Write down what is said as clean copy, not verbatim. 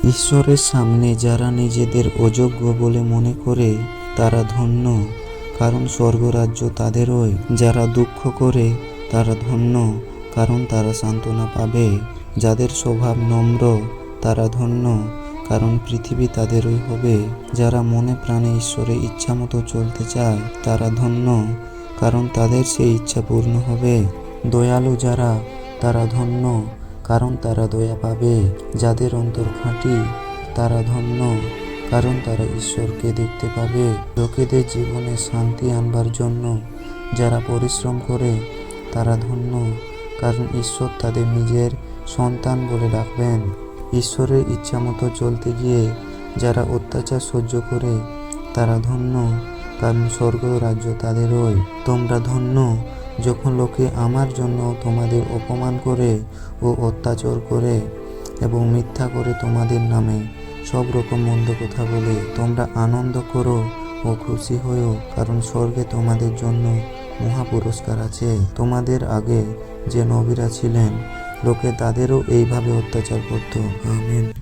ঈশ্বরের সামনে যারা নিজেদের অযোগ্য বলে মনে করে তারা ধন্য, কারণ স্বর্গরাজ্য তাদেরই। যারা দুঃখ করে তারা ধন্য, কারণ তারা সান্ত্বনা পাবে। যাদের স্বভাব নম্র তারা ধন্য, কারণ পৃথিবী তাদেরই হবে। যারা মনে প্রাণে ঈশ্বরের ইচ্ছামতো চলতে চায় তারা ধন্য, কারণ তাদের সেই ইচ্ছা পূর্ণ হবে। দয়ালু যারা তারা ধন্য, কারণ তারা দয়া পাবে। যাদের অন্তর খাঁটি তারা ধন্য, কারণ তারা ঈশ্বরকে দেখতে পাবে। লোকেদের জীবনে শান্তি আনবার জন্য যারা পরিশ্রম করে তারা ধন্য, কারণ ঈশ্বর তাদের নিজের সন্তান বলে ডাকবেন। ঈশ্বরের ইচ্ছামতো চলতে গিয়ে যারা অত্যাচার সহ্য করে তারা ধন্য, কারণ স্বর্গ রাজ্য তাদেরই। তোমরা ধন্য যখন লোকে আমার জন্য তোমাদের অপমান করে ও অত্যাচার করে এবং মিথ্যা করে তোমাদের নামে সব রকম মন্দ কথা বলে। তোমরা আনন্দ করো ও খুশি হও, কারণ স্বর্গে তোমাদের জন্য মহা পুরস্কার আছে। তোমাদের আগে যে নবীরা ছিলেন লোকে তাদেরও এইভাবে অত্যাচার করত। আমেন।